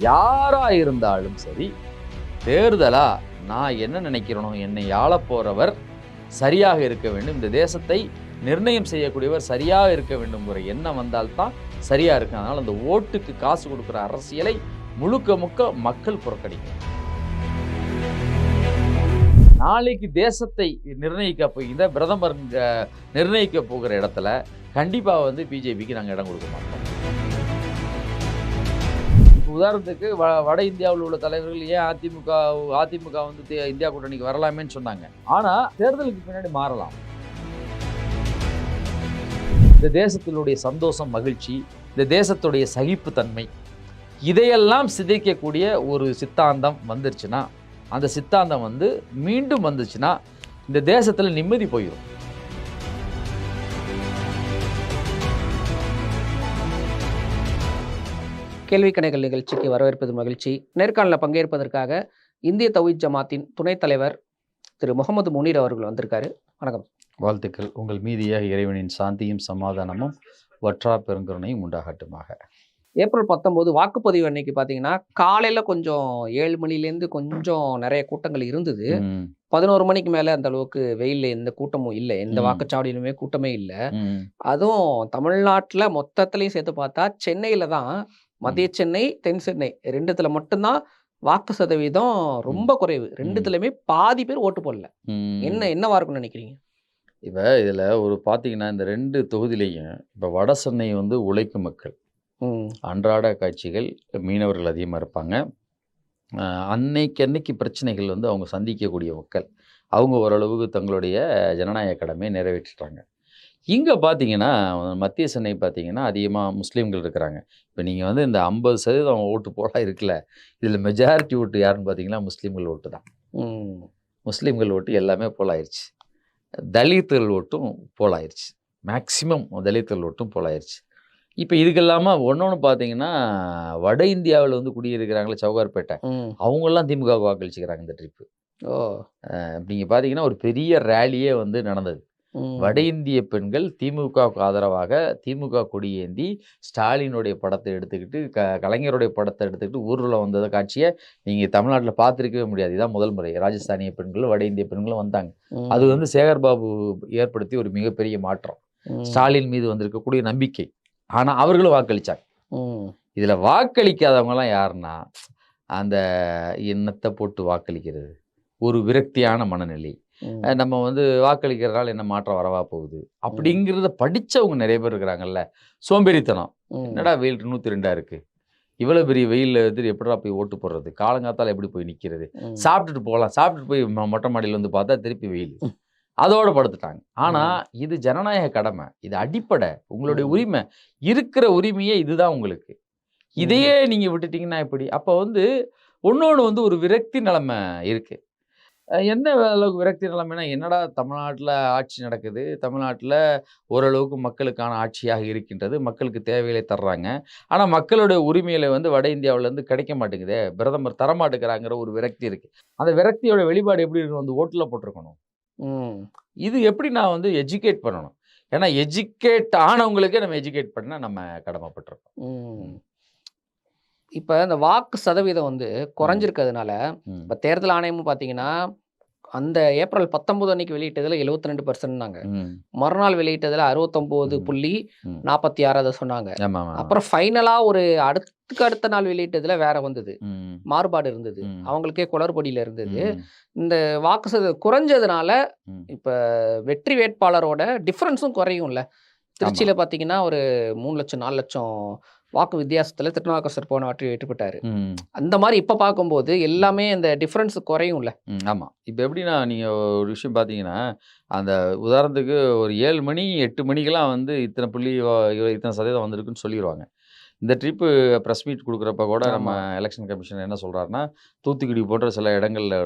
யாரா இருந்தாலும் சரி, தேர்தலா நான் என்ன நினைக்கிறேனோ, என்னை ஆளப் போறவர் சரியாக இருக்க வேண்டும், இந்த தேசத்தை நிர்ணயம் செய்யக்கூடியவர் சரியாக இருக்க வேண்டும்ங்கிற எண்ணம் வந்தால்தான் சரியா இருக்கு. அதனால அந்த ஓட்டுக்கு காசு கொடுக்குற அரசியலை முழுக்க மக்கள் புறக்கணிக்கணும். நாளைக்கு தேசத்தை நிர்ணயிக்க போகிற பிரதமர் நிர்ணயிக்க போகிற இடத்துல கண்டிப்பா பிஜேபிக்கு நாங்கள் இடம் கொடுக்க மாட்டோம். உதாரணத்துக்கு வட இந்தியாவில் உள்ள தலைவர்கள் ஏன் அதிமுக இந்தியா கூட்டணிக்கு வரலாமேன்னு சொன்னாங்க. ஆனா தேர்தலுக்கு பின்னாடி மாறலாம். இந்த தேசத்தினுடைய சந்தோஷம், மகிழ்ச்சி, இந்த தேசத்துடைய சகிப்புத்தன்மை, இதையெல்லாம் சிதைக்கக்கூடிய ஒரு சித்தாந்தம் வந்துருச்சுன்னா, அந்த சித்தாந்தம் மீண்டும் வந்துச்சுன்னா இந்த தேசத்தில் நிம்மதி போயிடும். கேள்விக்கணைகள் நிகழ்ச்சிக்கு வரவேற்பது மகிழ்ச்சி. நேர்காணலில் பங்கேற்பதற்காக இந்திய தௌஹீத் ஜமாத்தின் துணைத் தலைவர் திரு முகமது முனீர் அவர்கள் வந்திருக்காரு. வணக்கம். வாழ்த்துக்கள். உங்கள் மீதியாக இறைவனின் சாந்தியும் சமாதானமும் வற்றா பெருங்கருணையும் உண்டாகட்டுமாக. ஏப்ரல் 19 வாக்குப்பதிவு அன்னைக்கு பார்த்தீங்கன்னா காலையில் கொஞ்சம் 7 மணிலேருந்து கொஞ்சம் நிறைய கூட்டங்கள் இருந்தது. 11 மணிக்கு மேலே அந்த அளவுக்கு வெயில் எந்த கூட்டமும் இல்லை, எந்த வாக்குச்சாவடியிலுமே கூட்டமே இல்லை. அதுவும் தமிழ்நாட்டில் மொத்தத்துலையும் சேர்த்து பார்த்தா சென்னையில் தான், மத்திய சென்னை, தென் சென்னை ரெண்டுத்துல மட்டும்தான் வாக்கு சதவீதம் ரொம்ப குறைவு. ரெண்டுத்துலையுமே பாதி பேர் ஓட்டு போடல. என்னவா இருக்கும்னு நினைக்கிறீங்க? இப்போ இதில் பார்த்தீங்கன்னா இந்த 2 தொகுதியிலையும் இப்போ வட சென்னை உழைக்கும் மக்கள், அன்றாட காட்சிகள், மீனவர்கள் அதிகமாக இருப்பாங்க. அன்னைக்கு பிரச்சனைகள் அவங்க சந்திக்கக்கூடிய மக்கள், அவங்க ஓரளவுக்கு தங்களுடைய ஜனநாயக கடமையை நிறைவேற்றிட்டாங்க. இங்கே பார்த்தீங்கன்னா மத்திய சென்னை பார்த்தீங்கன்னா அதிகமாக முஸ்லீம்கள் இருக்கிறாங்க. இப்போ நீங்கள் இந்த 50% ஓட்டு போல இருக்குல்ல, இதில் மெஜாரிட்டி ஓட்டு யாருன்னு பார்த்தீங்கன்னா முஸ்லீம்கள் ஓட்டு தான். முஸ்லீம்கள் ஓட்டு எல்லாமே போலாயிருச்சு. தலித்துகள் ஓட்டும் போலாயிருச்சு. மேக்சிமம் தலித்துகள் ஓட்டும் போலாயிருச்சு. இப்போ இதுக்கெல்லாமல் ஒன்று பார்த்தீங்கன்னா வட இந்தியாவில் குடியிருக்கிறாங்களே சவுகார்பேட்டை, அவங்கெல்லாம் திமுகவுக்கு வாக்களிச்சுக்கிறாங்க இந்த ட்ரிப்பு. நீங்கள் பார்த்தீங்கன்னா ஒரு பெரிய ரேலியே நடந்தது. வட இந்திய பெண்கள் திமுகவுக்கு ஆதரவாக திமுக கொடியேந்தி ஸ்டாலினுடைய படத்தை எடுத்துக்கிட்டு கலைஞருடைய படத்தை எடுத்துக்கிட்டு ஊரில் வந்த காட்சியை நீங்கள் தமிழ்நாட்டில் பார்த்துருக்கவே முடியாது. இதுதான் முதல் முறை. ராஜஸ்தானிய பெண்களும் வட இந்திய பெண்களும் வந்தாங்க. அது சேகர் பாபு ஏற்படுத்தி ஒரு மிகப்பெரிய மாற்றம், ஸ்டாலின் மீது வந்திருக்கக்கூடிய நம்பிக்கை. ஆனால் அவர்களும் வாக்களித்தாங்க. இதில் வாக்களிக்காதவங்கலாம் யாருன்னா அந்த எண்ணத்தை போட்டு வாக்களிக்கிறது, ஒரு விரக்தியான மனநிலை, நம்ம வாக்களிக்கிறதுனால என்ன மாற்றம் வரவா போகுது அப்படிங்கிறத படித்தவங்க நிறைய பேர் இருக்கிறாங்கல்ல. சோம்பேறித்தனம். என்னடா வெயில் 102 இருக்குது, இவ்வளோ பெரிய வெயிலில் எப்படா போய் ஓட்டு போடுறது, காலங்காத்தால் எப்படி போய் நிற்கிறது, சாப்பிட்டுட்டு போகலாம், சாப்பிட்டுட்டு போய் மொட்டை மாடியில் பார்த்தா திருப்பி வெயில், அதோட படுத்துட்டாங்க. ஆனால் இது ஜனநாயக கடமை, இது அடிப்படை, உங்களுடைய உரிமை, இருக்கிற உரிமையே இதுதான் உங்களுக்கு. இதையே நீங்கள் விட்டுட்டீங்கன்னா எப்படி? அப்போ ஒன்னொன்று ஒரு விரக்தி நிலைமை இருக்குது. என்ன அளவுக்கு விரக்தி நிலைமைனா, என்னடா தமிழ்நாட்டில் ஆட்சி நடக்குது, தமிழ்நாட்டில் ஓரளவுக்கு மக்களுக்கான ஆட்சியாக இருக்கின்றது, மக்களுக்கு தேவைகளை தர்றாங்க, ஆனால் மக்களுடைய உரிமைகளை வட இந்தியாவிலேருந்து கிடைக்க மாட்டேங்குதே, பிரதமர் தரமாட்டேங்கிறாங்கிற ஒரு விரக்தி இருக்குது. அந்த விரக்தியோட வெளிப்பாடு எப்படி இருக்கணும்? ஓட்டில் போட்டிருக்கணும். இது எப்படி நான் எஜுகேட் பண்ணணும்? ஏன்னா எஜுகேட் ஆனவங்களுக்கே நம்ம எஜுகேட் பண்ண நம்ம கடமைப்பட்டிருக்கோம். இப்போ இந்த வாக்கு சதவீதம் குறைஞ்சிருக்கிறதுனால இப்போ தேர்தல் ஆணையமும் பார்த்தீங்கன்னா அந்த ஏப்ரல் 19 அன்னைக்கு வெளியிட்டதில் 72%, மறுநாள் வெளியிட்டதில் 69.46 சொன்னாங்க. அப்புறம் ஃபைனலாக ஒரு அடுத்த நாள் வெளியிட்டதில் வேற வந்தது, மாறுபாடு இருந்தது, அவங்களுக்கே குளறுபடியில் இருந்தது. இந்த வாக்கு சதவீதம் குறைஞ்சதுனால இப்போ வெற்றி வேட்பாளரோட டிஃப்ரென்ஸும் குறையும்ல. திருச்சியில் பார்த்தீங்கன்னா ஒரு 3 லட்சம் 4 லட்சம் வாக்கு வித்தியாசத்தில் திருநாவுக்கரசர் போன வாட்டி வெற்றி பெற்றாரு. அந்த மாதிரி இப்போ பார்க்கும்போது எல்லாமே அந்த டிஃப்ரென்ஸ் குறையும்ல. ஆமாம். இப்போ எப்படின்னா நீங்கள் ஒரு விஷயம் பார்த்தீங்கன்னா, அந்த உதாரணத்துக்கு ஒரு 7 மணி 8 மணிக்கெல்லாம் இத்தனை புள்ளி இத்தனை சதவீதம் வந்திருக்குன்னு சொல்லிடுவாங்க. இந்த ட்ரிப்பு ப்ரெஸ் மீட் கொடுக்குறப்ப கூட நம்ம எலெக்ஷன் கமிஷன் என்ன சொல்கிறாருன்னா, தூத்துக்குடி போன்ற சில இடங்களில்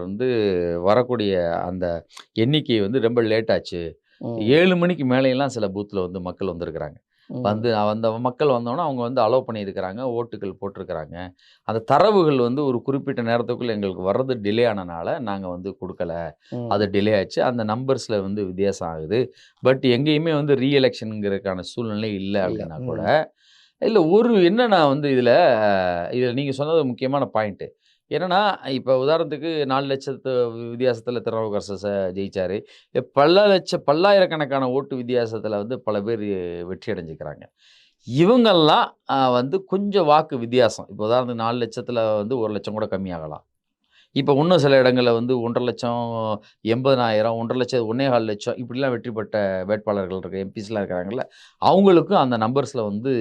வரக்கூடிய அந்த எண்ணிக்கை ரொம்ப லேட் ஆச்சு, 7 மணிக்கு மேலேயெல்லாம் சில பூத்தில் மக்கள் வந்திருக்கிறாங்க. அந்த மக்கள் வந்தோன்னா அவங்க அலோவ் பண்ணியிருக்கிறாங்க, ஓட்டுகள் போட்டிருக்கிறாங்க. அந்த தரவுகள் ஒரு குறிப்பிட்ட நேரத்துக்குள்ளே எங்களுக்கு வர்றது டிலே ஆனனால நாங்கள் கொடுக்கல, அது டிலே ஆச்சு, அந்த நம்பர்ஸில் வித்தியாசம் ஆகுது. பட் எங்கேயுமே ரீஎலெக்ஷனுங்கிறதுக்கான சூழ்நிலை இல்லை அப்படின்னா கூட இல்ல என்னன்னா வந்து இதில நீங்க சொன்னது முக்கியமான பாயிண்ட்டு. என்னன்னா, இப்ப உதாரணத்துக்கு 4,00,000 வித்தியாசத்தில திருநாவுக்கரசு ஜெயிச்சாரு. பல்லாயிரக்கணக்கான ஓட்டு வித்தியாசத்தில வந்து பல பேர் வெற்றி அடைஞ்சுக்கிறாங்க. இவங்கெல்லாம் வந்து கொஞ்சம் வாக்கு வித்தியாசம். இப்போ உதாரணத்துக்கு 4,00,000த்துல வந்து 1,00,000 கூட கம்மியாகலாம். இப்ப இன்னும் சில இடங்கள்ல வந்து 1,50,000 80,000 1,50,000 1,400,000 இப்படிலாம் வெற்றி பெற்ற வேட்பாளர்கள் இருக்கு. எம்பிஸ்லாம் இருக்கிறாங்கல்ல. அவங்களுக்கும் அந்த நம்பர்ஸ்ல வந்து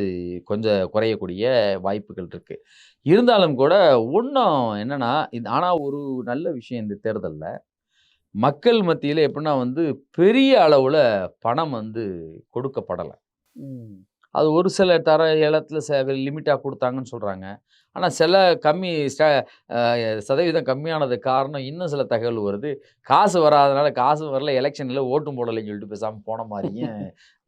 கொஞ்சம் குறையக்கூடிய வாய்ப்புகள் இருக்கு. இருந்தாலும் கூட இன்னும் என்னன்னா, ஆனா ஒரு நல்ல விஷயம் இந்த தேர்தல்ல, மக்கள் மத்தியில எப்படின்னா வந்து பெரிய அளவுல பணம் வந்து கொடுக்கப்படல. ம். அது ஒரு சில இடத்துல லிமிட்டா குடுத்தாங்கன்னு சொல்றாங்க. ஆனா சில கம்மி சதவீதம் கம்மியானதுக்கு காரணம் இன்னும் சில தகவல் வருது. காசு வராதனால காசும் வரல, எலக்ஷன்ல ஓட்டும் போடலைன்னு சொல்லிட்டு பேசாம போன மாரியும்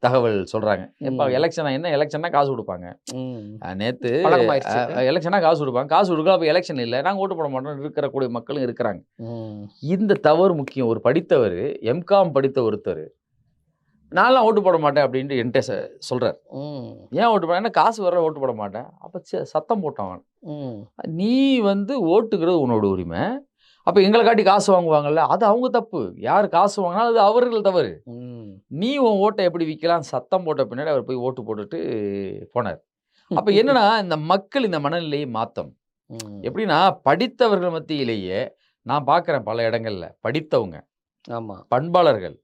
தகவல் சொல்றாங்க. எப்பா ம். எலக்ஷனா என்ன எலக்ஷன்னா காசு குடுப்பாங்க. ம். நேத்து பழக்கமாயிருச்சு. எலக்ஷனா காசு குடுப்பாங்க. காசு குடுக்கல அப்ப எலக்ஷன் இல்ல. நாங்க ஓட்டு போட மாட்டோம்னு இருக்கக்கூடிய மக்களும் இருக்கிறாங்க. ம். இந்த தவறு முக்கியம். ஒரு படித்தவரு, எம்.காம் படித்த ஒருத்தரு, நான்லாம் ஓட்டு போட மாட்டேன் அப்டின்ட்டு என்ட்ட சொல்றாரு. ம். ஏன் ஓட்டு போட ஏன்னா காசு வரல ஓட்டு போட மாட்டேன். அப்ப சத்தம் போட்டான் அவன். ம். நீ வந்து ஓட்டுங்கிறது உன்னோட உரிமை. அப்ப எங்கள காட்டி காசு வாங்குவாங்கல்ல, அது அவங்க தப்பு. யார் காசு வாங்குனாலும் அது அவர்கள் தவறு. ம். நீ உன் ஓட்ட எப்படி விக்கலாம்? சத்தம் போட்ட பின்னாடி அவர் போய் ஓட்டு போட்டுட்டு போனாரு. அப்ப என்னன்னா, இந்த மக்கள் இந்த மனநிலையை மாத்தணும். ம். எப்படின்னா, படித்தவர்கள் மத்தியிலேயே நான் பார்க்கிறேன் பல இடங்கள்ல. படித்தவங்க, ஆமா. பண்பாளர்கள்.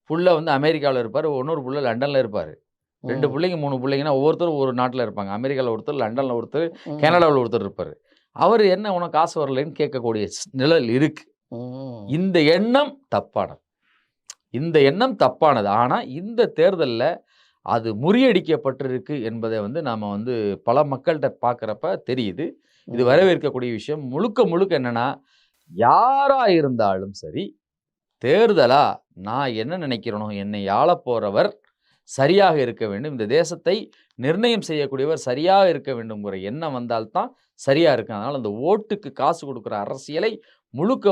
புள்ள வந்து அமெரிக்காவுல இருப்பாரு. இன்னொரு புள்ள லண்டன்ல இருப்பாரு. 2 ம். புள்ளைங்க, 3 புள்ளைங்கன்னா ஒவ்வொருத்தரும் ஒரு நாட்ல இருப்பாங்க. அமெரிக்கால ஒருத்தர், லண்டன்ல ஒருத்தர், ம். கனடாவுல ஒருத்தர் இருப்பாரு. அவரு என்ன உனக்கு காசு வரலைன்னு கேட்கக்கூடிய நிழல் இருக்கு. ம். இந்த எண்ணம் தப்பானது. இந்த எண்ணம் தப்பானது. ஆனா, இந்த தேர்தல்ல அது முறியடிக்கப்பட்டிருக்கு என்பதை வந்து நாம வந்து பல மக்கள்ட்ட பார்க்கிறப்ப தெரியுது. இது ம். வரவேற்கக்கூடிய விஷயம். முழுக்க முழுக்க என்னன்னா, யாரா இருந்தாலும் சரி, தேர்தலா நான் என்ன நினைக்கிறேனோ, என்னை ஆளப் போறவர் சரியாக இருக்க வேண்டும். இந்த தேசத்தை நிர்ணயம் செய்யக்கூடியவர் சரியாக இருக்க வேண்டும்ங்கிற எண்ணம் வந்தால் தான் சரியா இருக்கும். அதனால அந்த ஓட்டுக்கு காசு குடுக்குற அரசியலை முழுக்க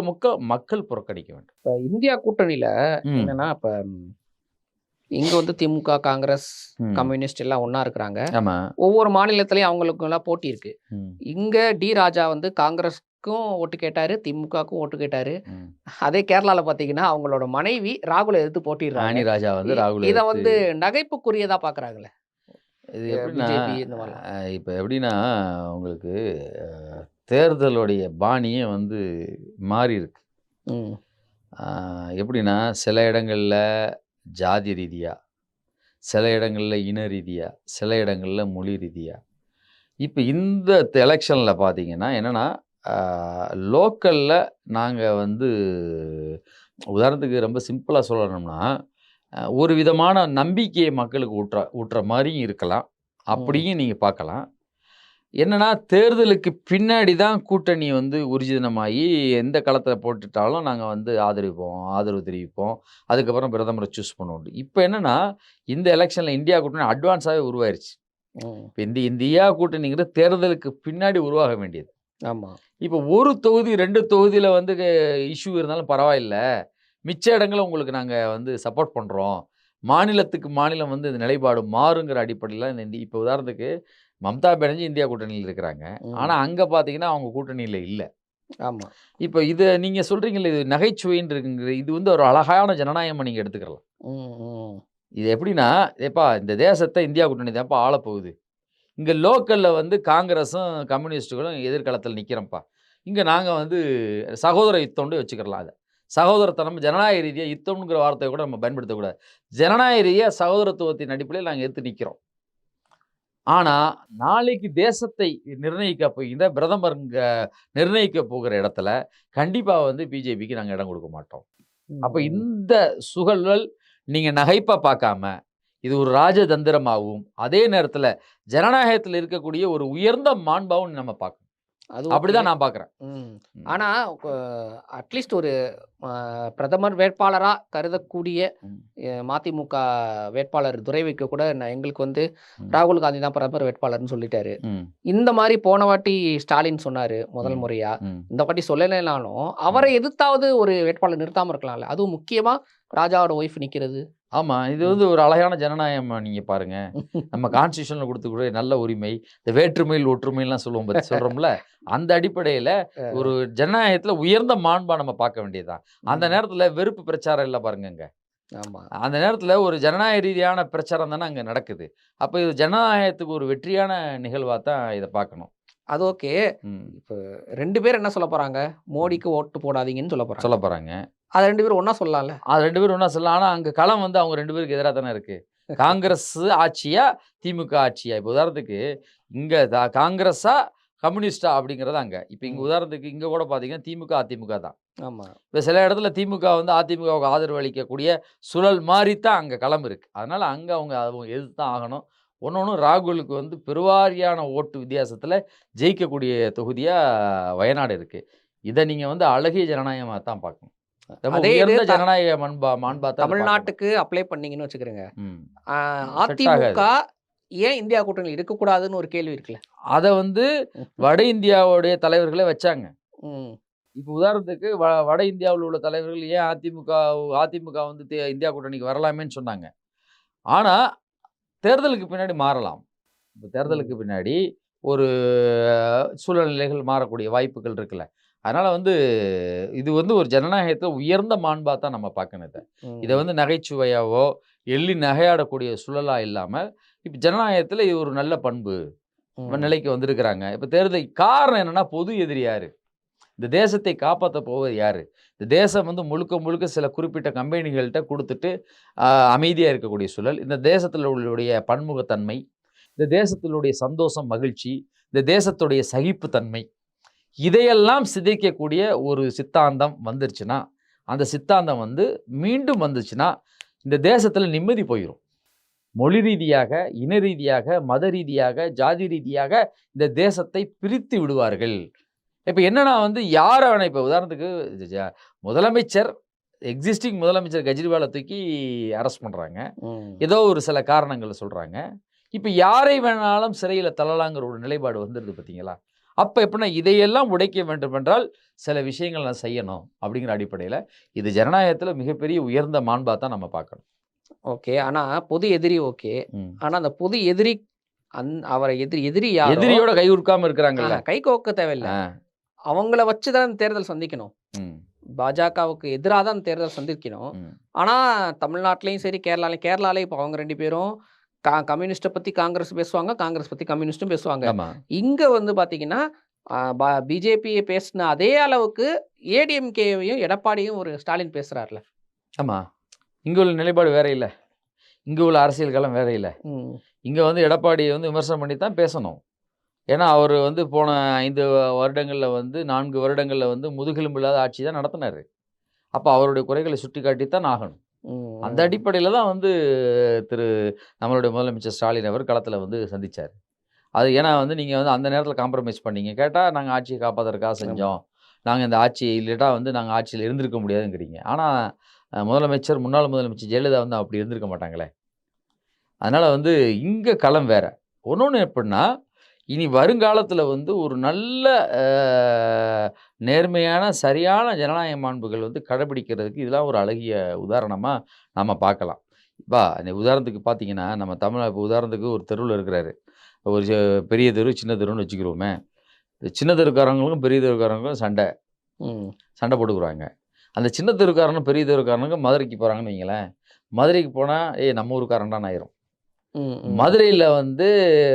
மக்கள் புறக்கணிக்க வேண்டும். இப்ப இந்தியா கூட்டணியில ம். என்னன்னா, இப்ப இங்க வந்து திமுக, காங்கிரஸ், ம். கம்யூனிஸ்ட் எல்லாம் ஒண்ணா இருக்கிறாங்க. ஆமா. ஒவ்வொரு மாநிலத்திலயும் அவங்களுக்கெல்லாம் போட்டி இருக்கு. ம். இங்க டி. ராஜா வந்து காங்கிரஸ்க்கும் ஓட்டு கேட்டாரு, திமுகவுக்கும் ஓட்டு கேட்டாரு. ம். அதே கேரளால பார்த்தீங்கன்னா, அவங்களோட மனைவி ராகுல எதிர்த்து போட்டியிடுறாங்க. ஆனி ராஜா வந்து ராகுல இத வந்து நகைப்புக்குரியதா பார்க்குறாங்களே. இது எப்படின்னா, பிஜேபி இந்த மாரிலாம். இப்ப எப்படின்னா உங்களுக்கு அ தேர்தலுடைய பாணியே வந்து மாறியிருக்கு. ம். அ எப்படின்னா, சில இடங்கள்ல ஜாதி ரீதியா, சில இடங்கள்ல இன ரீதியா, சில இடங்கள்ல மொழி ரீதியா. இப்ப இந்த எலக்ஷன்ல பார்த்தீங்கன்னா என்னன்னா, அ லோக்கல்ல நாங்க வந்து உதாரணத்துக்கு ரொம்ப சிம்பிளா சொல்லணும்னா, ஒரு விதமான நம்பிக்கைய மக்களுக்கு ஊட்டுற மாரியும் இருக்கலாம். ம். அப்படியும் நீங்க பார்க்கலாம். என்னன்னா, தேர்தலுக்கு பின்னாடி தான் கூட்டணி வந்து ஊர்ஜிதமாயி எந்த களத்தில போட்டுட்டாலும் நாங்க வந்து ஆதரவு தெரிவிப்போம். அதுக்கப்புறம் பிரதமர சூஸ் பண்ணுவோம். இப்ப என்னன்னா, இந்த எலக்ஷன்ல இந்தியா கூட்டணி அட்வான்ஸாவே உருவாயிருச்சு. ம். இப்ப இந்தியா கூட்டணிங்கிறது தேர்தலுக்கு பின்னாடி உருவாக வேண்டியது. ஆமா. இப்ப 1 தொகுதி, 2 தொகுதியில வந்து இஷ்யூ இருந்தாலும் பரவாயில்ல. மிச்ச இடங்கள்ல உங்களுக்கு நாங்க வந்து சப்போர்ட் பண்றோம். மாநிலத்துக்கு மாநிலம் வந்து இந்த நிலைப்பாடு மாறுங்கிற அடிப்படையில இப்ப உதாரணத்துக்கு மம்தா பானர்ஜி இந்தியா கூட்டணியில இருக்கிறாங்க. ஆனா ம். அங்க பார்த்தீங்கன்னா, அவங்க கூட்டணியில இல்ல. ஆமா. இப்ப நீங்க சொல்றீங்கல்ல, இது நகைச்சுவைன்னு இருக்குங்க. இது வந்து ஒரு அழகான ஜனநாயகமா நீங்க எடுத்துக்கலாம். ம். ம். இது எப்படின்னா, "ஏப்பா இந்த தேசத்த இந்தியா கூட்டணி தான்ப்பா ஆளப்போகுது. இங்க லோக்கல்ல வந்து காங்கிரஸும், கம்யூனிஸ்ட்டுகளும் எதிர்காலத்துல நிக்கிறோம்ப்பா. இங்க நாங்க வந்து சகோதர யுத்தம்னு வச்சுக்கிடலாம் அத. சகோதரத்தனம் ஜனநாயக ரீதியா யுத்தம்ங்கிற வார்த்தைய கூட நம்ம பயன்படுத்தக்கூடாது. ஜனநாயக ரீதியா சகோதரத்துவத்தின் அடிப்படையில நாங்க எதிர்த்து நிக்கிறோம். ஆனா, நாளைக்கு தேசத்தை நிர்ணயிக்க போகின்ற பிரதமர் நிர்ணயிக்க போகிற இடத்துல, கண்டிப்பா வந்து பிஜேபிக்கு நாங்க இடம் குடுக்க மாட்டோம். அப்ப ம். இந்த சூழல் நீங்க நகைப்பா பார்க்காம, இது ஒரு ராஜதந்திரமாவும், அதே நேரத்துல ஜனநாயகத்துல இருக்கக்கூடிய ஒரு உயர்ந்த மாண்பாவும் நம்ம பார்க்கணும். அது ஓகே. அப்படிதான் நான் பார்க்குறேன். ம். ம். ஆனா, அட்லீஸ்ட் ஒரு பிரதமர் வேட்பாளரா கருதக்கூடிய ம். மதிமுக வேட்பாளர் துரைவைக்கு கூட எங்களுக்கு வந்து ம். ராகுல் காந்தி தான் பிரதமர் வேட்பாளர்ன்னு சொல்லிட்டாரு. ம். இந்த மாரி போன வாட்டி ஸ்டாலின் சொன்னாரு முதல் ம். முறையா. ம். இந்த வாட்டி சொல்லலைனாலும், அவரை எதிர்த்தாவது ஒரு வேட்பாளர் நிறுத்தாம இருக்கலாம்ல. அதுவும் முக்கியமா ராஜாவோட ஒய்ஃப் நிக்கிறது. ஆமா. இது ம். வந்து ஒரு அழகான ஜனநாயகம் நீங்க பாருங்க. நம்ம கான்ஸ்டிடியூஷன்ல குடுத்துக்கூடிய நல்ல உரிமை. இந்த வேற்றுமையில் ஒற்றுமைலாம் சொல்றோம்ல. அந்த அடிப்படையில அ, ஒரு ஜனநாயகத்துல உயர்ந்த மாண்பா நம்ம பார்க்க வேண்டியது தான். அந்த ம். நேரத்துல வெறுப்பு பிரச்சாரம் இல்ல பாருங்கங்க. ஆமா. அந்த நேரத்துல ஒரு ஜனநாயக ரீதியான பிரச்சாரம் தானே அங்க நடக்குது. அப்ப இது ஜனநாயகத்துக்கு ஒரு வெற்றியான நிகழ்வா தான் இத பார்க்கணும். அது ஓகே. ம். இப்ப 2 பேர் என்ன சொல்லப் போறாங்க? மோடிக்கு ஓட்டு போடாதீங்கன்னு சொல்லப் போறாங்க. சொல்லப் போறாங்க. அத 2 பேரும் ஒண்ணா சொல்லலாம்ல. அது 2 பேரும் ஒண்ணா சொல்லலாம். ஆனா அங்க களம் வந்து அவங்க 2 பேருக்கு எதிரா தானே இருக்கு. காங்கிரஸ் ஆட்சியா, திமுக ஆட்சியா? இப்ப உதாரணத்துக்கு இங்க காங்கிரஸா, கம்யூனிஸ்டா அப்படிங்கிறது அங்க. இப்ப இங்க ம். உதாரணத்துக்கு இங்க கூட பார்த்தீங்கன்னா, திமுக, அதிமுக தான். ஆமா. இப்ப சில இடத்துல திமுக வந்து அதிமுகவுக்கு ஆதரவு அளிக்கக்கூடிய சுழல் மாரி தான் அங்க களம் இருக்கு. அதனால அங்க அவங்க எதிர்த்து தான் ஆகணும். ஒண்ணொண்ணும் ராகுலுக்கு வந்து பெருவாரியான ஓட்டு வித்தியாசத்துல ஜெயிக்கக்கூடிய தொகுதியா வயநாடு இருக்கு. இத நீங்க வந்து அழகிய ஜனநாயகமா தான் பார்க்கணும். ரொம்ப அதே இது உயர்ந்த ஜனநாயக மாண்பா தான் அத பார்க்கணும். தமிழ்நாட்டுக்கு அப்ளை பண்ணீங்கன்னு வச்சுக்கிறங்க. ம். அ செட் ஆகாது. அதிமுக ஏன் இந்தியா கூட்டணியில இருக்கக்கூடாதுன்னு ஒரு கேள்வி இருக்குல்ல. அத வந்து வட இந்தியாவுடைய தலைவர்களே வச்சாங்க. ம். இப்ப உதாரணத்துக்கு வட இந்தியாவுல உள்ள தலைவர்கள் ஏன் அதிமுக வந்து இந்தியா கூட்டணிக்கு வரலாமேன்னு சொன்னாங்க. ஆனா, தேர்தலுக்கு பின்னாடி மாறலாம். இப்ப தேர்தலுக்கு ம். பின்னாடி ஒரு சூழ்நிலைகள் மாறக்கூடிய வாய்ப்புகள் இருக்குல்ல. அதனால வந்து இது வந்து ஒரு ஜனநாயகத்துல உயர்ந்த மாண்பா தான் நம்ம பார்க்கணும் இத. இத ம். வந்து நகைச்சுவையாவோ, எள்ளி நகையாடக்கூடிய சுழலா இல்லாம, இப்ப ஜனநாயகத்துல இது ஒரு நல்ல பண்பு. ம். நிலைக்கு வந்திருக்கிறாங்க. இப்ப தேர்தல் காரணம் என்னன்னா, பொது எதிரி யாரு? இந்த தேசத்தை காப்பாத்த போவது யாரு? இந்த தேசம் வந்து முழுக்க முழுக்க சில குறிப்பிட்ட கம்பெனிகள்ட்ட குடுத்துட்டு, அ அமைதியா இருக்கக்கூடிய சூழல். இந்த தேசத்தில உள்ளுடைய பன்முகத்தன்மை, இந்த தேசத்தினுடைய சந்தோஷம், மகிழ்ச்சி, இந்த தேசத்துடைய சகிப்புத்தன்மை, இதையெல்லாம் சிதைக்கக்கூடிய ஒரு சித்தாந்தம் வந்துருச்சுன்னா, அந்த சித்தாந்தம் வந்து மீண்டும் வந்துச்சுன்னா, இந்த தேசத்தில நிம்மதி போயிரும். மொழி ரீதியாக, இன ரீதியாக, மத ரீதியாக, ஜாதி ரீதியாக இந்த தேசத்தை பிரித்து விடுவார்கள். இப்ப என்னன்னா வந்து யார வேணா இப்ப உதாரணத்துக்கு ஜ ஜ முதலமைச்சர் எக்ஸிஸ்டிங் முதலமைச்சர் கெஜ்ரிவால தூக்கி அரெஸ்ட் பண்றாங்க. ம். ஏதோ ஒரு சில காரணங்கள சொல்றாங்க. இப்ப யாரை வேணாலும் சிறையில தள்ளலாங்கிற ஒரு நிலைப்பாடு வந்துருது பார்த்தீங்களா? அப்ப எப்படின்னா இதையெல்லாம் உடைக்க வேண்டுமென்றால் சில விஷயங்கள் நான் செய்யணும் அப்படிங்கிற அடிப்படையில, இது ஜனநாயகத்தில மிகப்பெரிய உயர்ந்த மாண்பா தான் நம்ம பார்க்கணும். ஓகே. ஆனா பொது எதிரி ஓகே. ம். ஆனா அந்த பொது எதிரி அவர எதிரி யாரோ எதிரியோட கை குடுக்காம இருக்கிறாங்கல்ல. கை கோக்க தேவையில்ல. ஆ. அவங்கள வச்சு தான் தேர்தல் சந்திக்கணும். ம். பாஜகவுக்கு எதிரா தான் தேர்தல் சந்திக்கணும். ம். ஆனா தமிழ்நாட்டிலயும் சரி, கேரளாலயும் இப்ப அவங்க 2 பேரும் கம்யூனிஸ்ட்ட பத்தி காங்கிரஸ் பேசுவாங்க. காங்கிரஸ் பத்தி கம்யூனிஸ்டும் பேசுவாங்க. ஆமா, இங்க வந்து பார்த்தீங்கன்னா, அ ப பிஜேபி பேசின அதே அளவுக்கு ஏடிஎம்கேவையும், எடப்பாடியும் ஒரு ஸ்டாலின் பேசுறார்ல. ஆமா. இங்க உள்ள நிலைப்பாடு வேற இல்ல. இங்க உள்ள அரசியல் களம் வேற இல்ல. ம். இங்க வந்து எடப்பாடிய வந்து விமர்சனம் பண்ணி தான் பேசணும். ஏன்னா, அவரு வந்து போன 5 வருடங்கள்ல வந்து 4 வருடங்கள்ல வந்து முதுகெலும்பு இல்லாத ஆட்சி தான் நடத்துனாரு. அப்ப அவருடைய குறைகளை சுட்டிக்காட்டி தான் ஆகணும். அந்த ம். அடிப்படையில தான் வந்து திரு நம்மளுடைய முதலமைச்சர் ஸ்டாலின் அவர் களத்தில வந்து சந்திச்சாரு. அது ஏன்னா வந்து நீங்க வந்து அந்த நேரத்தில காம்ப்ரமைஸ் பண்ணீங்க. கேட்டா நாங்க ஆட்சிய காப்பாத்துறதுக்காக ஆமா. செஞ்சோம். நாங்க இந்த ஆட்சி இல்லட்டா வந்து நாங்க ஆட்சியில இருந்திருக்க முடியாதுங்கிறீங்க. ஆனா முன்னாள் முதலமைச்சர் ஜெயலலிதா வந்து அப்படி இருந்திருக்க மாட்டாங்களே! அதனால வந்து இங்க களம் வேற. இன்னொன்னு எப்புட்ன்னா, இனி வருங்காலத்தில வந்து ஒரு நல்ல அ நேர்மையான, சரியான ஜனநாயக மாண்புகள் வந்து கடைபிடிக்கிறதுக்கு இதெல்லாம் ஒரு அழகிய உதாரணமா நம்ம பார்க்கலாம். உதாரணத்துக்கு பார்த்தீங்கன்னா, நம்ம இப்ப உதாரணத்துக்கு ஒரு தெருவுல இருக்கிறாரு. ஒரு பெரிய தெரு, சின்ன தெருன்னு வச்சுக்கிருவோமே. சின்ன தெருக்காரங்களுக்கும், பெரிய தெருக்காரங்களுக்கும் ம். சண்டை போட்டுக்குருவாங்க. அந்த சின்ன தெருக்காரனும், பெரிய தெருக்காரனுக்கும் மதுரைக்கு போறாங்கன்னு வைங்களேன். மதுரைக்கு போனா, "ஏய் நம்ம ஊர்க்காரன்டான்னு" ஆயிரும். ம். ம். மதுரையில வந்து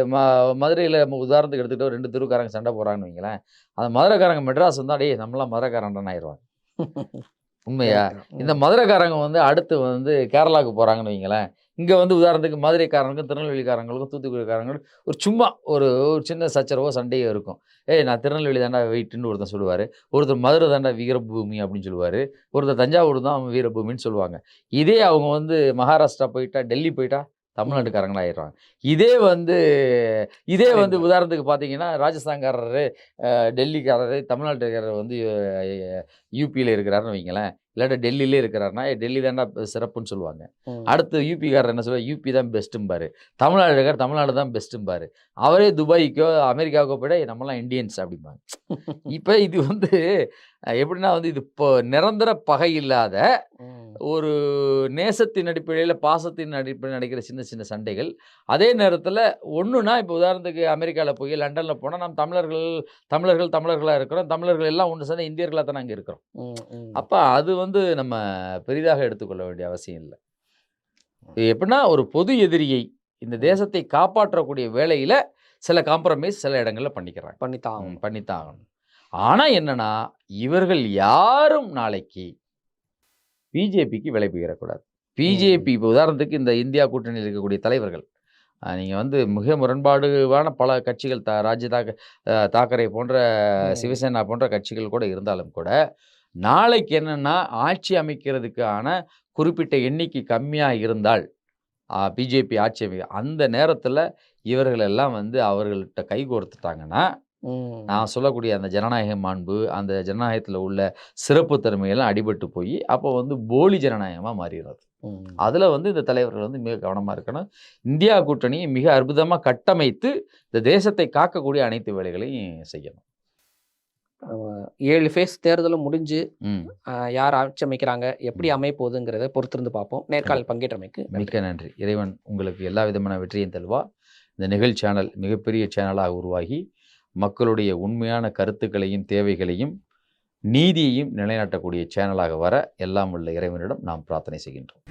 ம மதுரையில நம்ம உதாரணத்துக்கு எடுத்துக்கிட்டா 2 தெருக்காரங்க சண்டை போடுறாங்கன்னு வைங்களேன். அந்த மதுரைக்காரங்க மெட்ராஸ் வந்தா, "டேய் நம்மலாம் மதுரைக்காரன்டான்னு" ஆயிருவாங்க. உண்மையா? கரெக்ட் தான். இந்த மதுரைக்காரங்க வந்து அடுத்து வந்து கேரளாவுக்கு போறாங்கன்னு வைங்களேன். இங்க வந்து உதாரணத்துக்கு மதுரைக்காரனுக்கும், திருநெல்வேலிக்காரங்களுக்கும், தூத்துக்குடிக்காரங்களுக்கும் ஒரு சும்மா ஒரு ஒரு சின்ன சச்சரவோ, சண்டையோ இருக்கும். "ஏய் நான் திருநெல்வேலி தான்டா வெயிட்டுன்னு" ஒருத்தன் சொல்லுவாரு. ஒருத்தர் "மதுரை தான்டா வீரபூமி" அப்படின்னு சொல்லுவாரு. ஒருத்தர் "தஞ்சாவூர் தான் வீரபூமின்னு" சொல்லுவாங்க. இதே அவங்க வந்து மகாராஷ்டிரா போயிட்டா, டெல்லி போயிட்டா ம். தமிழ்நாட்டுக்காரங்களா ஆயிடுறாங்க. இதே வந்து இதே வந்து ஆயிடுவாங்க. உதாரணத்துக்கு பார்த்தீங்கன்னா, ராஜஸ்தான்காரரு, டெல்லிக்காரரு, தமிழ்நாட்டுக்காரர் வந்து யுபியில இருக்கிறாருன்னு வைங்களேன். இல்லாட்டா டெல்லியிலே இருக்கிறாருன்னா டெல்லி தான்டா சிறப்புன்னு சொல்லுவாங்க. ம். அடுத்து யூபிக்காரர் என்ன சொல்லுவார், யூபி தான் பெஸ்ட்டும்பாரு. தமிழ்நாடு இருக்கார், தமிழ்நாடு தான் பெஸ்ட்டும்பாரு. அவரே துபாய்க்கோ அமெரிக்காவுக்கோ போய்ட்டா நம்மலாம் இந்தியன்ஸ் அப்படிம்பாங்க. இப்போ இது வந்து எப்படின்னா வந்து இது இப்போ நிரந்தர பகை இல்லாத ம். ஒரு நேசத்தின் அடிப்படையில் பாசத்தின் அடிப்படையில் நடக்கிற சின்ன சின்ன சண்டைகள். அதே நேரத்தில் ஒன்றுனா இப்போ உதாரணத்துக்கு அமெரிக்காவில் போய் லண்டனில் போனால் நம்ம தமிழர்களாக இருக்கிறோம். தமிழர்கள் எல்லாம் ஒன்று சேர்ந்து இந்தியர்களாக தான் அங்கே இருக்கிறோம். ம். ம். அப்போ அது வந்து நம்ம பெரிதாக எடுத்துக்கொள்ள வேண்டிய அவசியம் இல்லை. எப்படின்னா ஒரு பொது எதிரியை இந்த தேசத்தை காப்பாற்றக்கூடிய வேலையில் சில காம்ப்ரமைஸ் சில இடங்களில் பண்ணிக்கிறாங்க. பண்ணித்தான் ஆகணும். பண்ணித்தான் ஆகணும். ஆனால் என்னன்னா இவர்கள் யாரும் நாளைக்கு பிஜேபிக்கு விலை போயிடக்கூடாது. பிஜேபி இப்போ உதாரணத்துக்கு இந்த இந்தியா கூட்டணியில் இருக்கக்கூடிய தலைவர்கள் நீங்கள் வந்து மிக முரண்பாடுவான பல கட்சிகள் தாக்கரே போன்ற சிவசேனா போன்ற கட்சிகள் கூட இருந்தாலும் கூட நாளைக்கு என்னென்னா ஆட்சி அமைக்கிறதுக்கான குறிப்பிட்ட எண்ணிக்கை கம்மியாக இருந்தால் பிஜேபி ஆட்சி அந்த நேரத்தில் இவர்கள் எல்லாம் வந்து அவர்கள்ட்ட கைகோர்த்துட்டாங்கன்னா நான் சொல்லக்கூடிய அந்த ஜனநாயக மாண்பு அந்த ஜனநாயகத்தில் உள்ள சிறப்பு தன்மையெல்லாம் அடிபட்டு போய் அப்போ வந்து போலி ஜனநாயகமாக மாறிடுறது. அதில் வந்து இந்த தலைவர்கள் வந்து மிக கவனமாக இருக்கணும். இந்தியா கூட்டணியை மிக அற்புதமாக கட்டமைத்து இந்த தேசத்தை காக்கக்கூடிய அனைத்து வேலைகளையும் செய்யணும். 7 ஃபேஸ் தேர்தலும் முடிஞ்சு யார் ஆட்சி அமைக்கிறாங்க, எப்படி அமைப்போகுதுங்கிறத பொறுத்திருந்து பார்ப்போம். நேர்காணல் பங்கேற்றமைக்கு மிக்க நன்றி. இறைவன் உங்களுக்கு எல்லா விதமான வெற்றியும் தருவா. இந்த நிகழ் சேனல் மிகப்பெரிய சேனலாக உருவாகி மக்களுடைய உண்மையான கருத்துக்களையும் தேவைகளையும் நீதியையும் நிலைநாட்டக்கூடிய சேனலாக வர எல்லாம் உள்ள இறைவனிடம் நாம் பிரார்த்தனை செய்கின்றோம்.